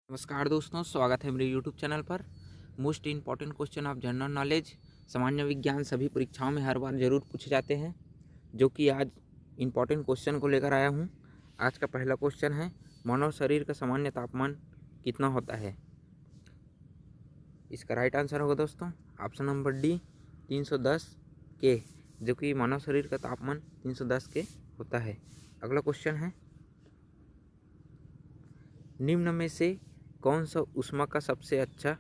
नमस्कार दोस्तों, स्वागत है मेरे यूट्यूब चैनल पर। Most important question of general knowledge सामान्य विज्ञान सभी परीक्षाओं में हर बार जरूर पूछे जाते हैं, जो कि आज इम्पॉर्टेंट क्वेश्चन को लेकर आया हूं। आज का पहला क्वेश्चन है, मानव शरीर का सामान्य तापमान कितना होता है? इसका राइट आंसर होगा दोस्तों ऑप्शन नंबर डी 310 के, जो कि मानव शरीर का तापमान 310 के होता है। अगला क्वेश्चन है, निम्न में से कौन सा ऊष्मा का सबसे अच्छा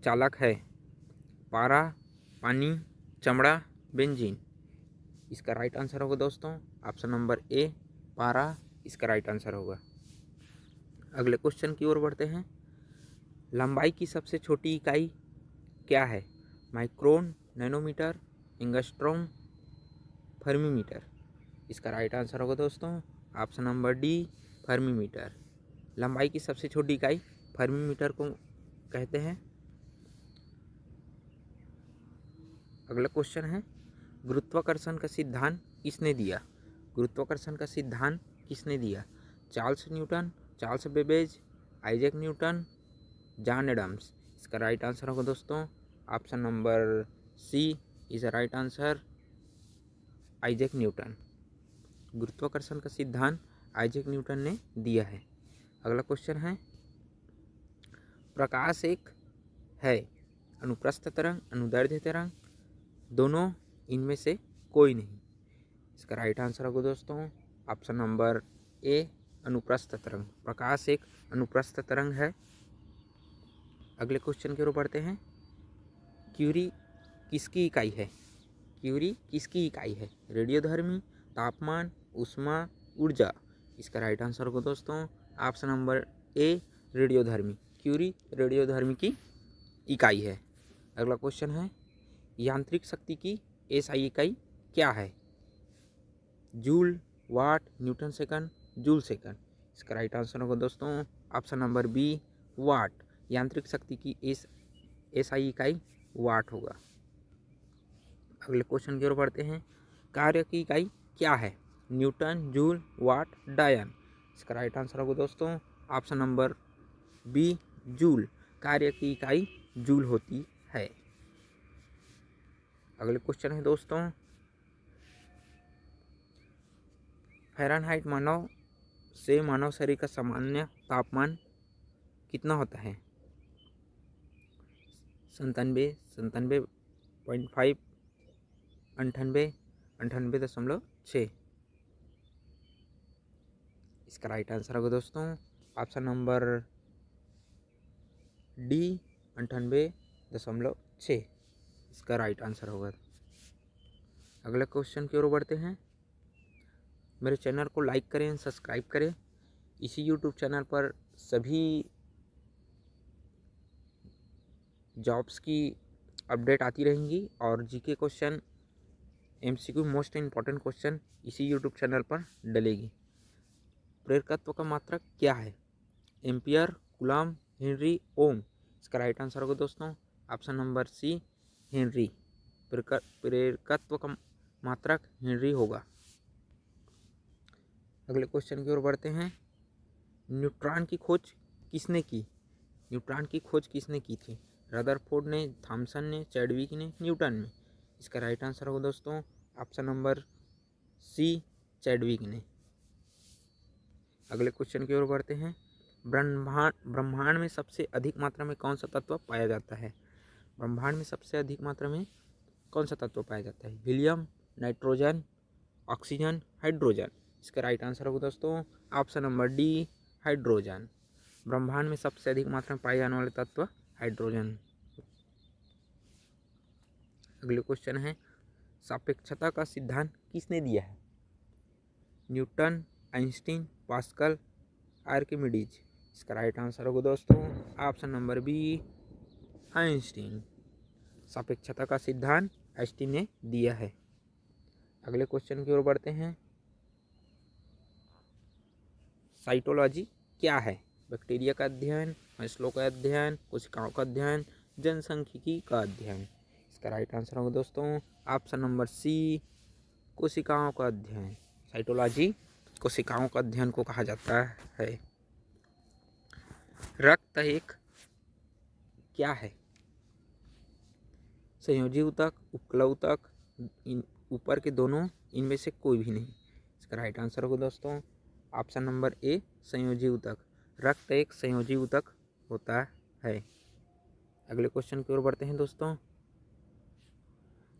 चालक है? पारा, पानी, चमड़ा, बेंजीन। इसका राइट आंसर होगा दोस्तों ऑप्शन नंबर ए पारा, इसका राइट आंसर होगा। अगले क्वेश्चन की ओर बढ़ते हैं। लंबाई की सबसे छोटी इकाई क्या है? Micron, nanometre, angstrom, fermimetre. इसका राइट आंसर होगा दोस्तों ऑप्शन नंबर डी फर्मीमीटर। लंबाई की सबसे छोटी इकाई फर्मीमीटर को कहते हैं। अगला क्वेश्चन है, गुरुत्वाकर्षण का सिद्धांत किसने दिया? गुरुत्वाकर्षण का सिद्धांत किसने दिया? Charles Newton, Charles Babbage, Isaac Newton, John Adams. इसका राइट आंसर होगा दोस्तों option number C is a right answer, Isaac Newton. गुरुत्वाकर्षण का सिद्धांत आइजैक न्यूटन ने दिया है। अगला क्वेश्चन है, प्रकाश एक है अनुप्रस्थ तरंग, अनुदैर्ध्य तरंग, दोनों, इनमें से कोई नहीं। इसका राइट आंसर होगा दोस्तों ऑप्शन नंबर ए अनुप्रस्थ तरंग। प्रकाश एक अनुप्रस्थ तरंग है। अगले क्वेश्चन की ओर बढ़ते हैं। क्यूरी किसकी इकाई है? क्यूरी किसकी इकाई है? रेडियोधर्मी, तापमान, ऊष्मा, ऊर्जा। इसका राइट आंसर होगा दोस्तों ऑप्शन नंबर ए रेडियोधर्मी। क्यूरी रेडियोधर्मी की इकाई है। अगला क्वेश्चन है, यांत्रिक शक्ति की एसआई इकाई क्या है? जूल, वाट, न्यूटन सेकंड, जूल सेकंड। इसका राइट आंसर होगा दोस्तों ऑप्शन नंबर बी वाट। यांत्रिक शक्ति की एसआई इकाई वाट होगा। अगले क्वेश्चन की ओर बढ़ते हैं। कार्य की इकाई क्या है? न्यूटन, जूल, वाट, डायन। इसका राइट आंसर होगा दोस्तों ऑप्शन नंबर बी जूल। कार्य की इकाई जूल होती है। अगले क्वेश्चन है दोस्तों, फ़ारेनहाइट मानव शरीर का सामान्य तापमान कितना होता है? 97, 97.5, 98, 98.6। इसका राइट आंसर होगा दोस्तों ऑप्शन नंबर डी 98.6। इसका राइट आंसर होगा। अगले क्वेश्चन की ओर बढ़ते हैं। मेरे चैनल को लाइक करें, सब्सक्राइब करें। इसी यूट्यूब चैनल पर सभी जॉब्स की अपडेट आती रहेंगी और GK question, MCQ most important question इसी यूट्यूब चैनल पर डलेगी। प्रेरकत्व का मात्रक क्या है? एम्पियर, कूलम, हेनरी, ओम। इसका राइट आंसर होगा दोस्तों ऑप्शन नंबर सी हेनरी। प्रेरकत्व का मात्रक हेनरी होगा। अगले क्वेश्चन की ओर बढ़ते हैं। न्यूट्रॉन की खोज किसने की? न्यूट्रॉन की खोज किसने की थी? रदरफोर्ड ने, थॉमसन ने, चैडविक ने, न्यूटन ने। इसका राइट आंसर होगा दोस्तों ऑप्शन नंबर सी चैडविक ने। अगले क्वेश्चन की ओर बढ़ते हैं। ब्रह्मांड में सबसे अधिक मात्रा में कौन सा तत्व पाया जाता है? ब्रह्मांड में सबसे अधिक मात्रा में कौन सा तत्व पाया जाता है? Helium, nitrogen, oxygen, hydrogen. इसका राइट आंसर होगा दोस्तों ऑप्शन नंबर डी हाइड्रोजन। ब्रह्मांड में सबसे अधिक मात्रा में पाए जाने वाले तत्व हाइड्रोजन। अगले क्वेश्चन है, सापेक्षता का सिद्धांत किसने दिया है? Newton, Einstein, pascal, Archimedes. इसका राइट आंसर होगा दोस्तों ऑप्शन नंबर बी आइंस्टीन। सापेक्षता का सिद्धांत आइंस्टीन ने दिया है। अगले क्वेश्चन की ओर बढ़ते हैं। साइटोलॉजी क्या है? बैक्टीरिया का अध्ययन, फसलों का अध्ययन, कोशिकाओं का अध्ययन, जनसांख्यिकी का अध्ययन। इसका राइट आंसर होगा दोस्तों ऑप्शन नंबर सी कोशिकाओं का अध्ययन। साइटोलॉजी कोशिकाओं का अध्ययन को कहा जाता है। रक्त एक क्या है? संयोजी ऊतक, उपकला ऊतक, ऊपर के दोनों, इनमें से कोई भी नहीं। इसका राइट आंसर होगा दोस्तों ऑप्शन नंबर ए, संयोजी ऊतक। रक्त एक संयोजी ऊतक होता है। अगले क्वेश्चन की ओर बढ़ते हैं दोस्तों।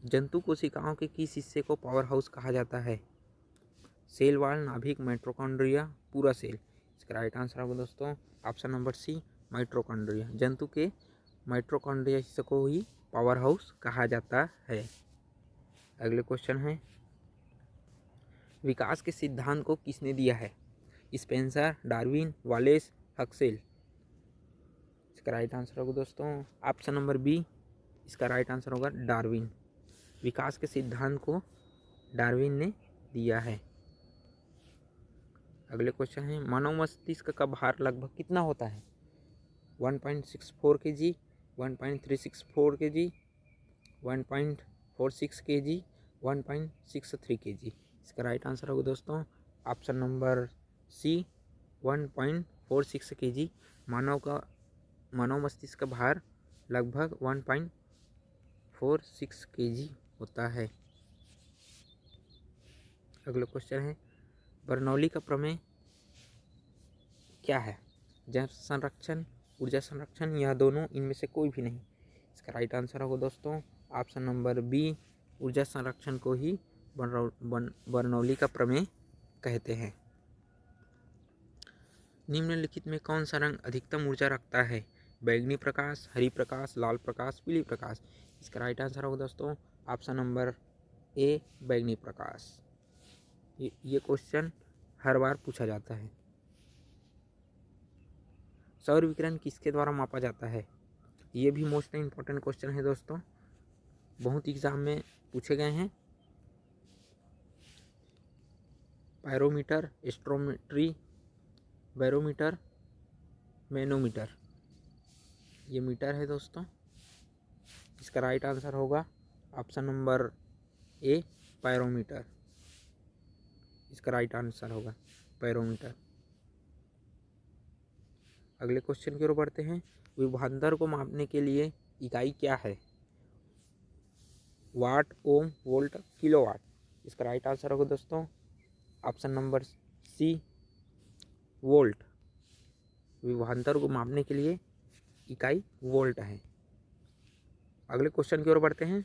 जंतु कोशिकाओं के किस हिस्से को पावर हाउस कहा जाता है? सेल वाल, नाभिक, माइटोकॉन्ड्रिया, पूरा सेल। इसका राइट आंसर होगा दोस्तों ऑप्शन नंबर सी, माइटोकॉन्ड्रिया। जंतु के माइटोकॉन्ड्रिया हिस्से को ही पावर हाउस कहा जाता है। अगले क्वेश्चन है, विकास के सिद्धांत को किसने दिया है? Spencer, Darwin, Wallace, Huxley. इसका राइट आंसर होगा दोस्तों ऑप्शन नंबर बी। इसका राइट आंसर होगा डार्विन। विकास के सिद्धांत को डार्विन ने दिया है। अगले क्वेश्चन है, मानव मस्तिष्क का भार लगभग कितना होता है? 1.64 kg, 1.364 kg, 1.46 kg, 1.63 kg। इसका राइट आंसर होगा दोस्तों ऑप्शन नंबर सी, 1.46 kg। मानव मस्तिष्क का भार लगभग 1.46 kg होता है। अगला क्वेश्चन है, बर्नौली का प्रमेय क्या है? जल संरक्षण, ऊर्जा संरक्षण, यह दोनों, इनमें से कोई भी नहीं। इसका राइट आंसर होगा दोस्तों ऑप्शन नंबर बी, ऊर्जा संरक्षण को ही बर्नौली का प्रमेय कहते हैं। निम्नलिखित में कौन सा रंग अधिकतम ऊर्जा रखता है? बैंगनी प्रकाश, हरी प्रकाश, लाल प्रकाश, पीली प्रकाश। इसका राइट आंसर होगा दोस्तों ऑप्शन नंबर ए, बैंगनी प्रकाश। ये क्वेश्चन हर बार पूछा जाता है। सौर विकिरण किसके द्वारा मापा जाता है? ये भी मोस्ट इम्पोर्टेंट क्वेश्चन है दोस्तों, बहुत एग्जाम में पूछे गए हैं। पायरोमीटर, एस्ट्रोमेट्री, बैरोमीटर, मैनोमीटर, ये मीटर है दोस्तों। इसका राइट आंसर होगा ऑप्शन नंबर ए, पायरोमीटर। इसका राइट आंसर होगा पायरोमीटर। अगले क्वेश्चन की ओर बढ़ते हैं, विभवांतर को मापने के लिए इकाई क्या है? वाट, ओम, वोल्ट, किलोवाट। इसका राइट आंसर होगा दोस्तों ऑप्शन नंबर सी, वोल्ट। विभवांतर को मापने के लिए इकाई वोल्ट है। अगले क्वेश्चन की ओर बढ़ते हैं,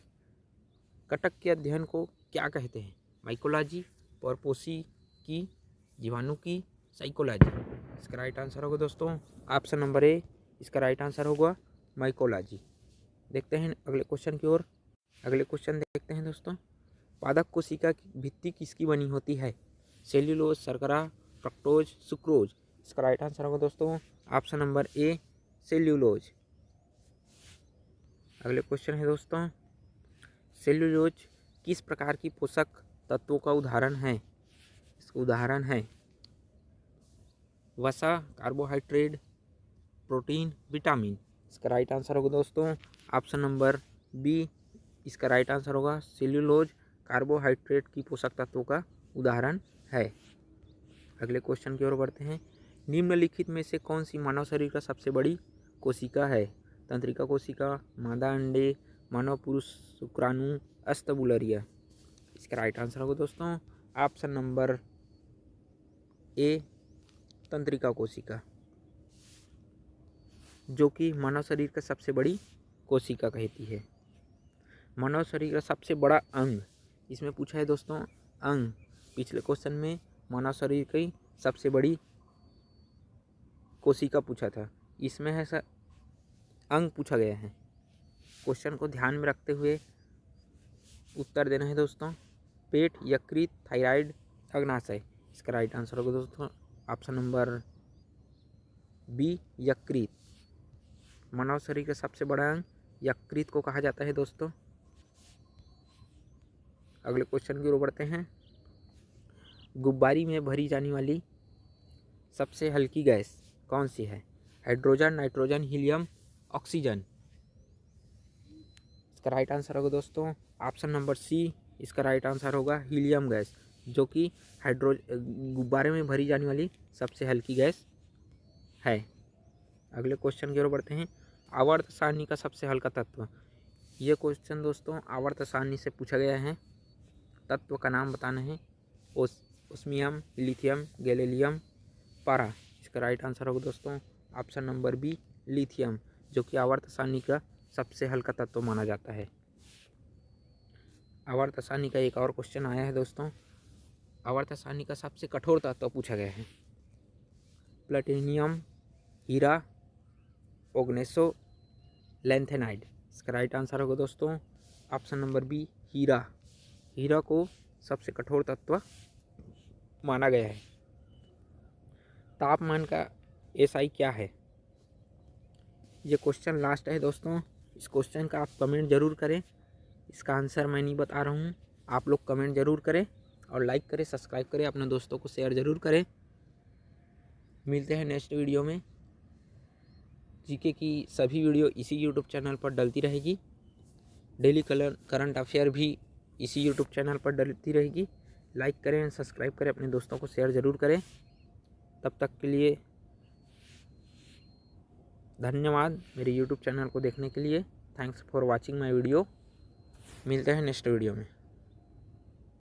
कटक के अध्ययन को क्या कहते हैं? माइकोलॉजी, परपोसी की, जीवाणु की, साइकोलॉजी। इसका राइट आंसर होगा दोस्तों ऑप्शन नंबर ए। इसका राइट आंसर होगा माइकोलॉजी। देखते हैं अगले क्वेश्चन की ओर। अगले क्वेश्चन देखते हैं दोस्तों, पादप कोशिका की भित्ति किसकी बनी होती है? सेल्यूलोज, शर्करा, फ्रक्टोज, सुक्रोज। इसका राइट आंसर होगा दोस्तों ऑप्शन नंबर ए, सेल्यूलोज। अगले क्वेश्चन है दोस्तों, सेल्यूलोज किस प्रकार की पोषक तत्वों का उदाहरण है? इसका उदाहरण है वसा, कार्बोहाइड्रेट, प्रोटीन, विटामिन। इसका राइट आंसर होगा दोस्तों ऑप्शन नंबर बी। इसका राइट आंसर होगा सेल्यूलोज कार्बोहाइड्रेट की पोषक तत्वों का उदाहरण है। अगले क्वेश्चन की ओर बढ़ते हैं, निम्नलिखित में से कौन सी मानव शरीर का सबसे बड़ी कोशिका है? तंत्रिका कोशिका, मादा अंडे, मानव पुरुष शुक्राणु, अस्तबुलरिया। इसका राइट आंसर होगा दोस्तों ऑप्शन नंबर ए, तंत्रिका कोशिका, जो कि मानव शरीर का सबसे बड़ी कोशिका कहती है। मानव शरीर का सबसे बड़ा अंग, इसमें पूछा है दोस्तों अंग। पिछले क्वेश्चन में मानव शरीर की सबसे बड़ी कोशिका पूछा था, इसमें है सर अंग पूछा गया है। क्वेश्चन को ध्यान में रखते हुए उत्तर देना है दोस्तों। पेट, यकृत, थायराइड, अग्नाशय। इसका राइट आंसर होगा दोस्तों ऑप्शन नंबर बी, यकृत। मानव शरीर का सबसे बड़ा अंग यकृत को कहा जाता है दोस्तों। अगले क्वेश्चन की ओर बढ़ते हैं, गुब्बारी में भरी जाने वाली सबसे हल्की गैस कौन सी है? Hydrogen, nitrogen, helium, oxygen. इसका राइट आंसर होगा दोस्तों ऑप्शन नंबर सी। इसका राइट आंसर होगा हीलियम गैस, जो कि गुब्बारे में भरी जाने वाली सबसे हल्की गैस है। अगले क्वेश्चन की ओर बढ़ते हैं। आवर्त सारणी का सबसे हल्का तत्व। ये क्वेश्चन दोस्तों आवर्त सारणी से पूछा गया है। तत्व का नाम बताना है। ओस्मियम, लिथियम, गैलीलियम, पारा। इसका राइट आंसर होगा दोस्तों ऑप्शन नंबर बी, लिथियम, जो कि आवर्त सारणी का सबसे हल्का तत्व माना जाता है। आवर्त सारणी का एक और क्वेश्चन आया है दोस्तों। आवर्त सारणी का सबसे कठोर तत्व पूछा गया है। प्लेटिनियम, हीरा, ओग्नेसो, लैंथेनाइड। इसका राइट आंसर होगा दोस्तों ऑप्शन नंबर बी, हीरा। हीरा को सबसे कठोर तत्व माना गया है। तापमान का एसआई क्या है? ये क्वेश्चन लास्ट है दोस्तों। इस क्वेश्चन का आप कमेंट जरूर करें। इसका आंसर मैं नहीं बता रहा हूँ, आप लोग कमेंट जरूर करें और लाइक करें, सब्सक्राइब करें, अपने दोस्तों को शेयर जरूर करें। मिलते हैं नेक्स्ट वीडियो में। जीके की सभी वीडियो इसी यूट्यूब चैनल पर डलती रहेगी। डेली करंट अफेयर भी इसी यूट्यूब चैनल पर डलती रहेगी। लाइक करें, सब्सक्राइब करें, अपने दोस्तों को शेयर ज़रूर करें। तब तक के लिए धन्यवाद मेरे यूट्यूब चैनल को देखने के लिए। Thanks for watching my video. मिलते हैं नेक्स्ट वीडियो में।